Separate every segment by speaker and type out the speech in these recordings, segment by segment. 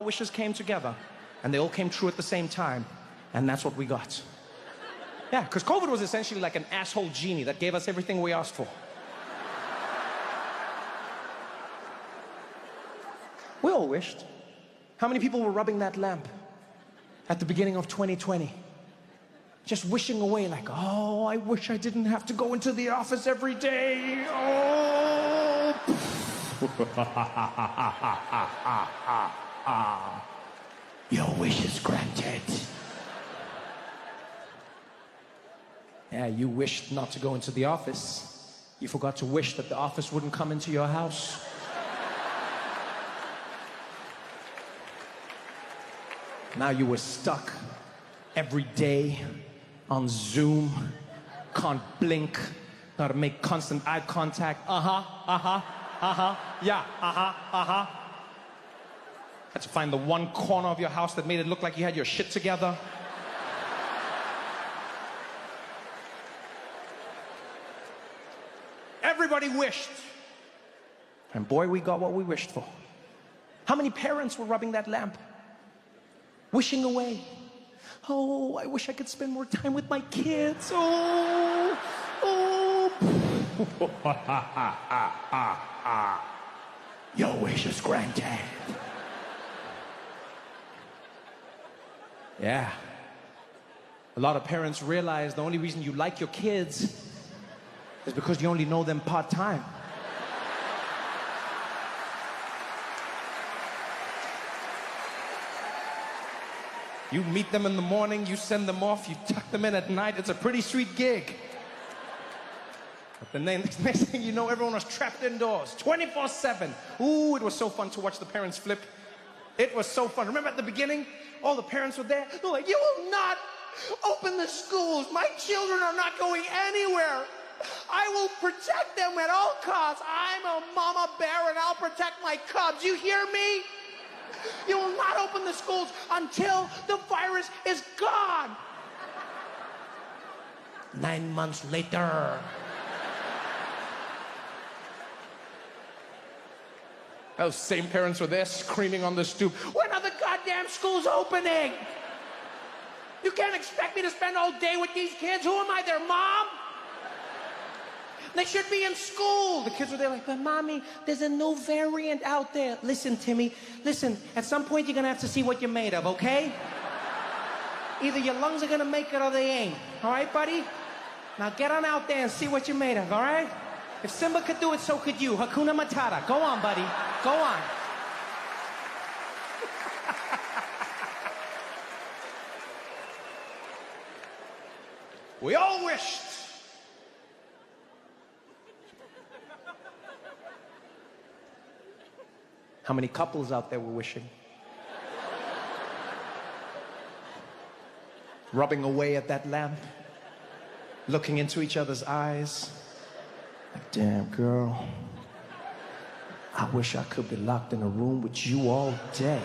Speaker 1: wishes came together, and they all came true at the same time, and that's what we got. Yeah, because COVID was essentially like an asshole genie that gave us everything we asked for. We all wished. How many people were rubbing that lamp at the beginning of 2020? Just wishing away like, oh, I wish I didn't have to go into the office every day. Oh. Your wish is granted. Yeah, you wished not to go into the office. You forgot to wish that the office wouldn't come into your house. Now you were stuck every day on Zoom, can't blink, gotta make constant eye contact. Yeah, had to find the one corner of your house that made it look like you had your shit together. Everybody wished. And boy, we got what we wished for. How many parents were rubbing that lamp? Wishing away. Oh, I wish I could spend more time with my kids. Oh. Your wish is granted. Yeah. A lot of parents realize the only reason you like your kids is because you only know them part-time. You meet them in the morning, you send them off, you tuck them in at night. It's a pretty sweet gig. But the next thing you know, everyone was trapped indoors, 24/7. Ooh, it was so fun to watch the parents flip. It was so fun. Remember at the beginning, all the parents were there. They're like, you will not open the schools. My children are not going anywhere. I will protect them at all costs. I'm a mama bear and I'll protect my cubs. You hear me? You will not open the schools until the virus is gone. 9 months later. Those same parents were there screaming on the stoop, when are the goddamn schools opening? You can't expect me to spend all day with these kids. Who am I, their mom? They should be in school. The kids were there like, but mommy, there's a new variant out there. Listen, Timmy, listen, at some point you're gonna have to see what you're made of, okay? Either your lungs are gonna make it or they ain't. All right, buddy? Now get on out there and see what you're made of, all right? If Simba could do it, so could you. Hakuna Matata. Go on, buddy. Go on. We all wished. How many couples out there were wishing? Rubbing away at that lamp, looking into each other's eyes. Like, damn, girl, I wish I could be locked in a room with you all day.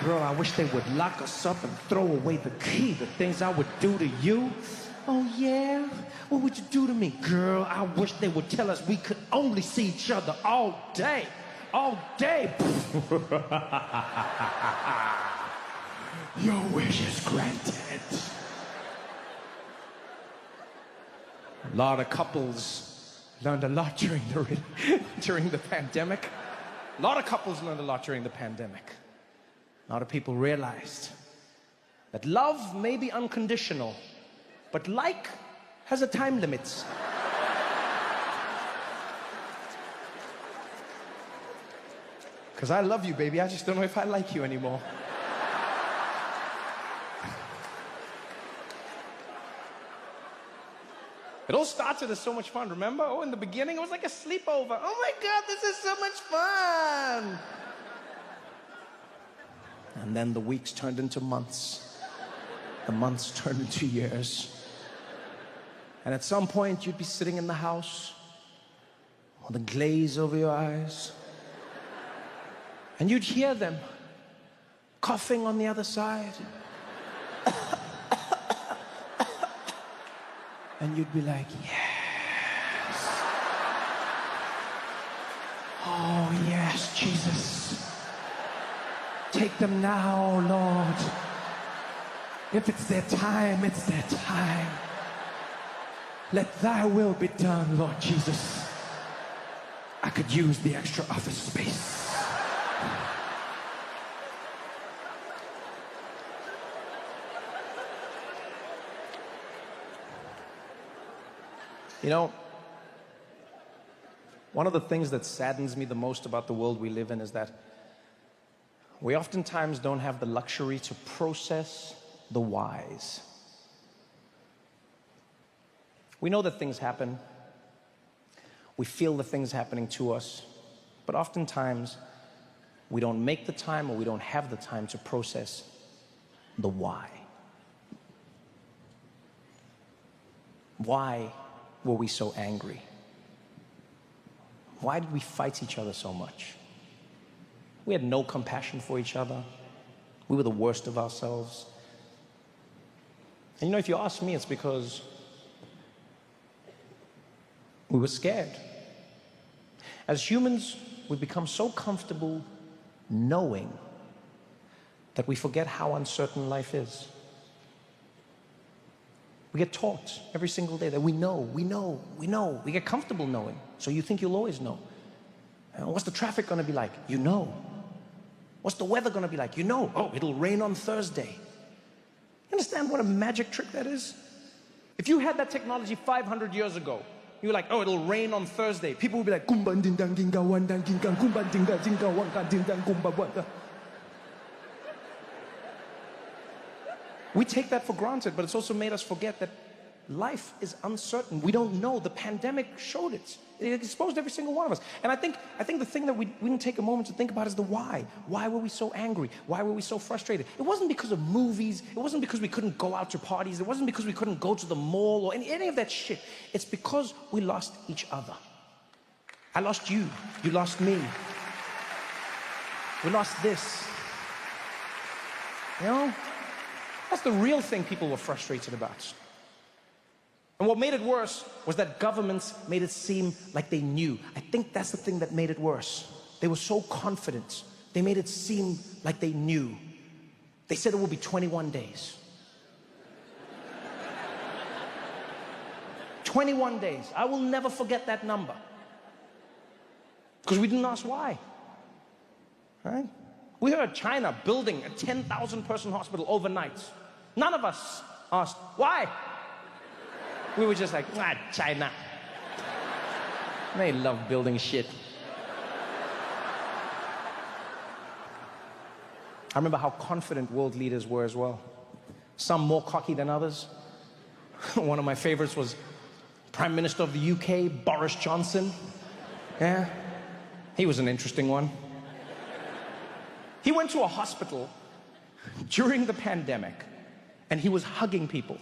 Speaker 1: Girl, I wish they would lock us up and throw away the key. The things I would do to you. Oh, yeah? What would you do to me? Girl, I wish they would tell us we could only see each other all day. All day. Your wish is granted. A lot of couples learned a lot during the pandemic. A lot of couples learned a lot during the pandemic. A lot of people realized that love may be unconditional, but like has a time limit. Because I love you, baby. I just don't know if I like you anymore. It all started as so much fun, remember? Oh, in the beginning, it was like a sleepover. Oh my God, this is so much fun. And then the weeks turned into months. The months turned into years. And at some point, you'd be sitting in the house with a glaze over your eyes. And you'd hear them coughing on the other side. And you'd be like, yes. Oh, yes, Jesus. Take them now, Lord. If it's their time, it's their time. Let thy will be done, Lord Jesus. I could use the extra office space. You know, one of the things that saddens me the most about the world we live in is that we oftentimes don't have the luxury to process the whys. We know that things happen. We feel the things happening to us, but oftentimes we don't make the time or we don't have the time to process the why. Why were we so angry? Why did we fight each other so much? We had no compassion for each other. We were the worst of ourselves. And you know, if you ask me, it's because we were scared. As humans, we become so comfortable knowing that we forget how uncertain life is. We get taught every single day that we know. We get comfortable knowing, so you think you'll always know. And what's the traffic going to be like? You know. What's the weather going to be like? You know. Oh, it'll rain on Thursday. You understand what a magic trick that is? If you had that technology 500 years ago, you were like, oh, it'll rain on Thursday. People would be like, we take that for granted, but it's also made us forget that life is uncertain. We don't know. The pandemic showed it. It exposed every single one of us. And I think the thing that we didn't take a moment to think about is the why. Why were we so angry? Why were we so frustrated? It wasn't because of movies. It wasn't because we couldn't go out to parties. It wasn't because we couldn't go to the mall or any of that shit. It's because we lost each other. I lost you. You lost me. We lost this. You know? That's the real thing people were frustrated about. And what made it worse was that governments made it seem like they knew. I think that's the thing that made it worse. They were so confident. They made it seem like they knew. They said it will be 21 days. 21 days. I will never forget that number. Because we didn't ask why. Right? We heard China building a 10,000 person hospital overnight. None of us asked, why? We were just like, China. They love building shit. I remember how confident world leaders were as well. Some more cocky than others. One of my favorites was Prime Minister of the UK, Boris Johnson. Yeah, he was an interesting one. He went to a hospital during the pandemic and he was hugging people.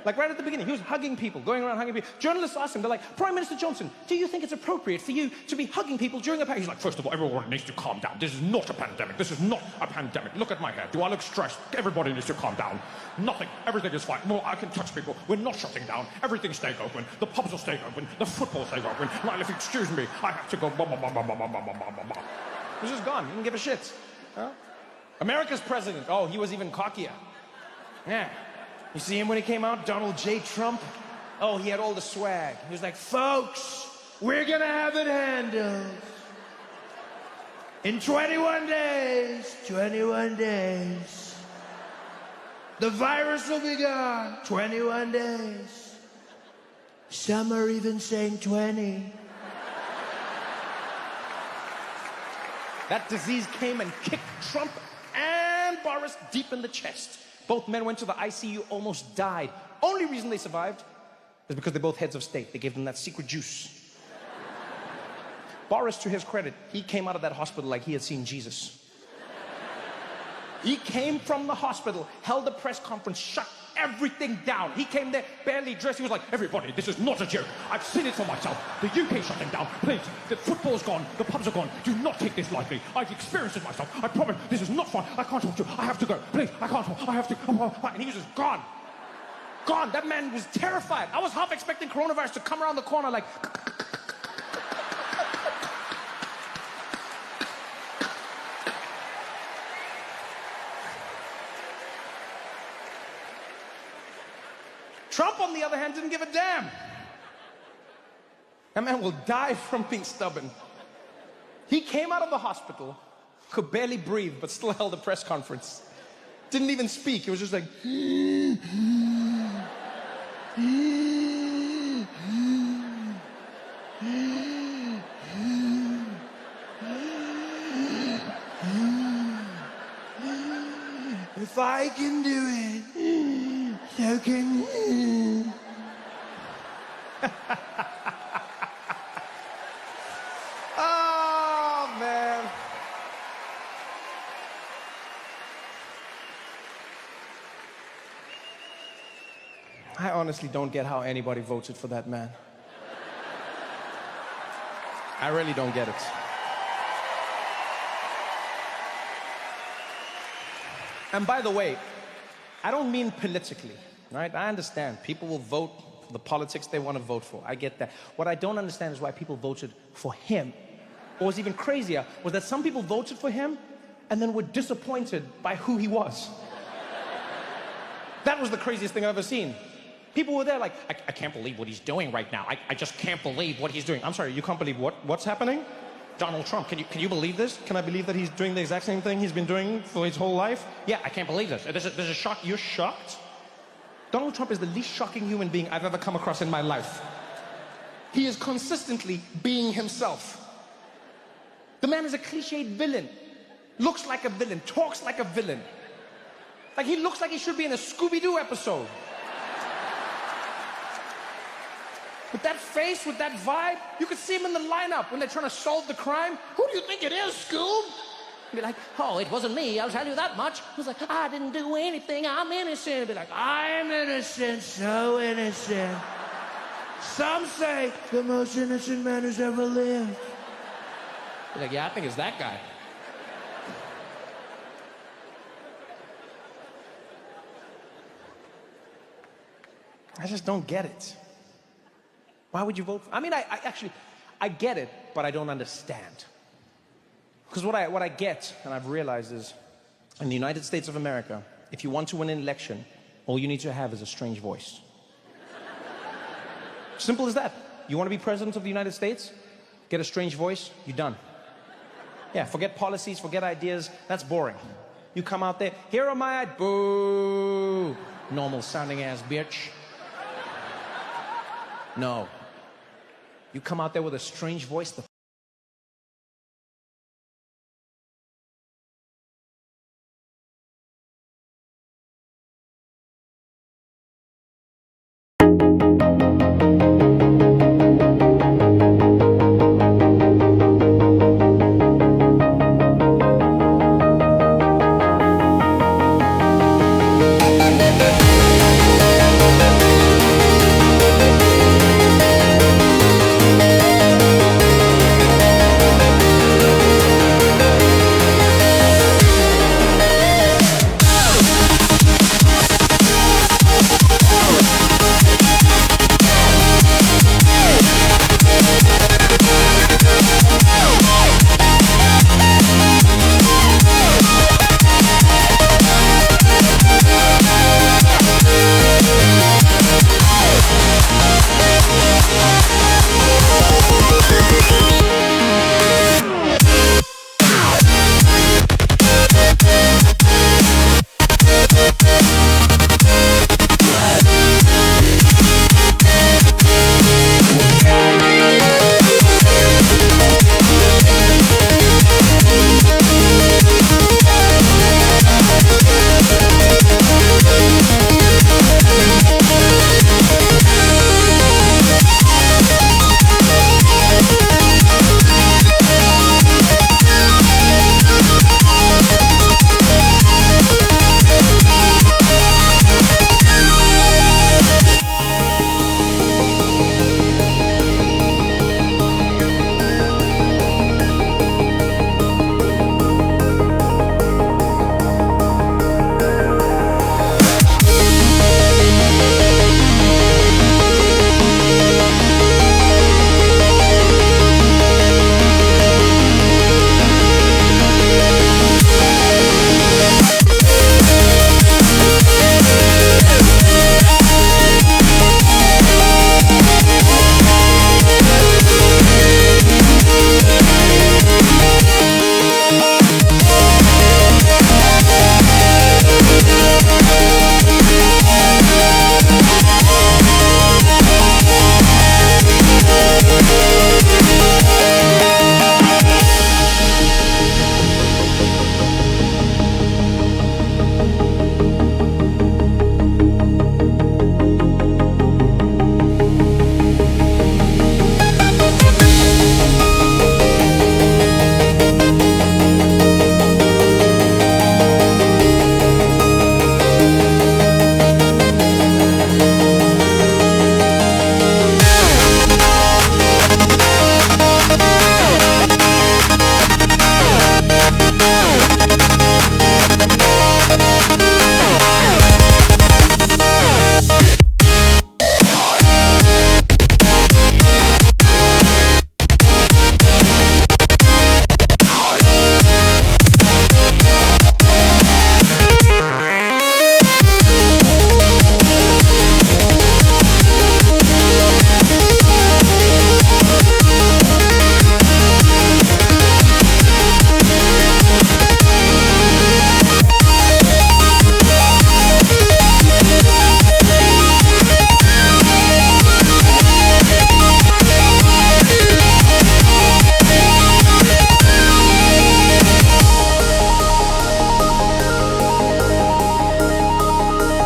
Speaker 1: Like right at the beginning, he was hugging people, going around hugging people. Journalists asked him, they're like, Prime Minister Johnson, do you think it's appropriate for you to be hugging people during a pandemic? He's like, first of all, everyone needs to calm down. This is not a pandemic. This is not a pandemic. Look at my hair. Do I look stressed? Everybody needs to calm down. Nothing. Everything is fine. Well, I can touch people. We're not shutting down. Everything's staying open. The pubs will stay open. The football's staying open. Now, if you excuse me, I have to go. He's just gone. He didn't give a shit. Huh? America's president. Oh, he was even cockier. Yeah. You see him when he came out? Donald J. Trump? Oh, he had all the swag. He was like, folks, we're gonna have it handled. In 21 days, the virus will be gone. 21 days. Some are even saying 20. That disease came and kicked Trump and Boris deep in the chest. Both men went to the ICU, almost died. Only reason they survived is because they're both heads of state. They gave them that secret juice. Boris, to his credit, he came out of that hospital like he had seen Jesus. He came from the hospital, held a press conference, shut everything down. He came there barely dressed. He was like, everybody, this is not a joke. I've seen it for myself. The UK shutting down. Please, the football's gone. The pubs are gone. Do not take this lightly. I've experienced it myself. I promise this is not fun. I can't talk to you. I have to go. Please, I can't talk. I have to. And he was just gone. Gone. That man was terrified. I was half expecting coronavirus to come around the corner like... Trump, on the other hand, didn't give a damn. That man will die from being stubborn. He came out of the hospital, could barely breathe, but still held a press conference. Didn't even speak. It was just like... If I can do it, so can you. Oh, man. I honestly don't get how anybody voted for that man. I really don't get it. And by the way, I don't mean politically, right? I understand people will vote for the politics they want to vote for. I get that. What I don't understand is why people voted for him. What was even crazier was that some people voted for him and then were disappointed by who he was. That was the craziest thing I've ever seen. People were there like, I can't believe what he's doing right now. I just can't believe what he's doing. I'm sorry, you can't believe what's happening? Donald Trump, can you believe this? Can I believe that he's doing the exact same thing he's been doing for his whole life? Yeah, I can't believe this. There's a shock. You're shocked? Donald Trump is the least shocking human being I've ever come across in my life. He is consistently being himself. The man is a cliched villain. Looks like a villain, talks like a villain. Like he looks like he should be in a Scooby-Doo episode. With that face, with that vibe, you could see him in the lineup when they're trying to solve the crime. Who do you think it is, Scoob? Be like, oh, it wasn't me, I'll tell you that much. He's like, I didn't do anything, I'm innocent. Be like, I'm innocent, so innocent. Some say the most innocent man who's ever lived. Be like, yeah, I think it's that guy. I just don't get it. Why would you vote for? I mean, I get it, but I don't understand. Because what I get, and I've realized, is in the United States of America, if you want to win an election, all you need to have is a strange voice. Simple as that. You want to be president of the United States? Get a strange voice, you're done. Yeah, forget policies, forget ideas, that's boring. You come out there, here am I, boo! Normal sounding ass bitch. No. You come out there with a strange voice, the